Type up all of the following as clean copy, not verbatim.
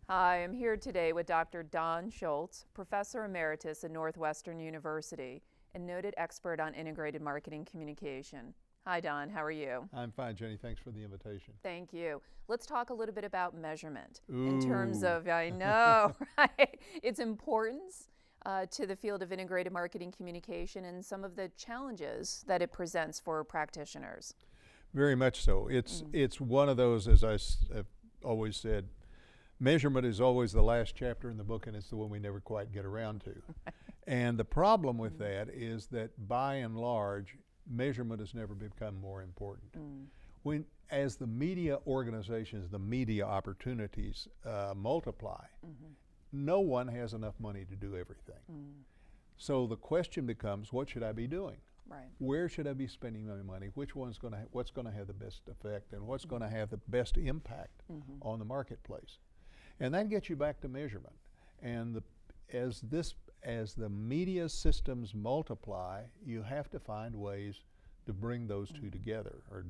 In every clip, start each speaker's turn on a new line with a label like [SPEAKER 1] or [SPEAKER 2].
[SPEAKER 1] Hi, I'm here today with Dr. Don Schultz, Professor Emeritus at Northwestern University and noted expert on integrated marketing communication. Hi, Don. How are you?
[SPEAKER 2] I'm fine, Jenny. Thanks for the invitation.
[SPEAKER 1] Thank you. Let's talk a little bit about measurement
[SPEAKER 2] Ooh.
[SPEAKER 1] in terms of, I know, right? Its importance to the field of integrated marketing communication and some of the challenges that it presents for practitioners.
[SPEAKER 2] Very much so. It's one of those, as have always said, measurement is always the last chapter in the book, and it's the one we never quite get around to. And the problem with that is that by and large, measurement has never become more important. As the media organizations, the media opportunities multiply, no one has enough money to do everything. So the question becomes, what should I be doing?
[SPEAKER 1] Right.
[SPEAKER 2] Where should I be spending my money? What's going to have the best effect, and what's going to have the best impact on the marketplace? And that gets you back to measurement. And as the media systems multiply, you have to find ways to bring those two together, or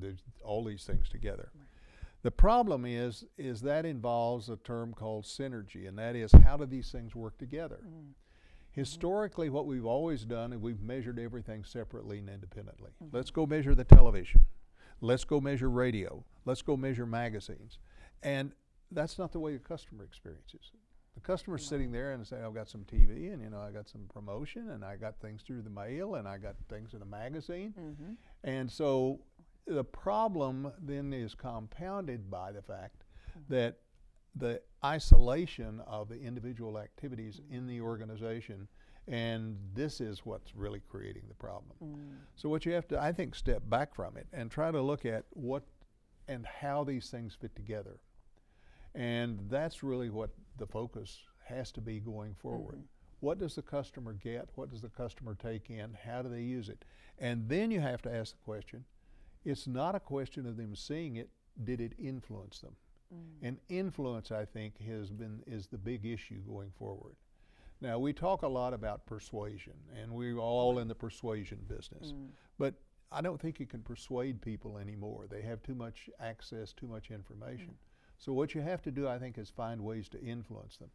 [SPEAKER 2] all these things together. Right. The problem is that involves a term called synergy, and that is, how do these things work together? Historically, what we've always done is we've measured everything separately and independently. Let's go measure the television. Let's go measure radio. Let's go measure magazines. And that's not the way the customer experiences it. The customer's sitting there and saying, I've got some TV, and I got some promotion, and I got things through the mail, and I got things in a magazine. And so the problem then is compounded by the fact that the isolation of the individual activities in the organization, and this is what's really creating the problem. So what you have to, I think, step back from it and try to look at what and how these things fit together. And that's really what the focus has to be going forward. What does the customer get? What does the customer take in? How do they use it? And then you have to ask the question, it's not a question of them seeing it, did it influence them? And influence, I think, is the big issue going forward. Now, we talk a lot about persuasion, and we're all in the persuasion business. But I don't think you can persuade people anymore. They have too much access, too much information. So what you have to do, I think, is find ways to influence them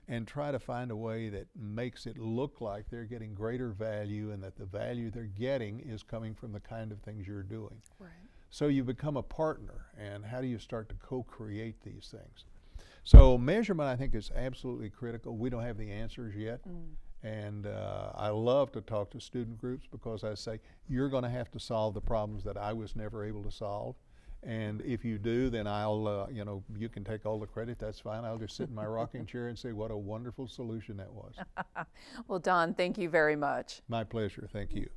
[SPEAKER 2] and try to find a way that makes it look like they're getting greater value, and that the value they're getting is coming from the kind of things you're doing. Right. So you become a partner, and how do you start to co-create these things? So measurement, I think, is absolutely critical. We don't have the answers yet. And I love to talk to student groups, because I say, you're going to have to solve the problems that I was never able to solve. And if you do, then I'll, you can take all the credit, that's fine. I'll just sit in my rocking chair and say, what a wonderful solution that was.
[SPEAKER 1] Well, Don, thank you very much.
[SPEAKER 2] My pleasure, thank you.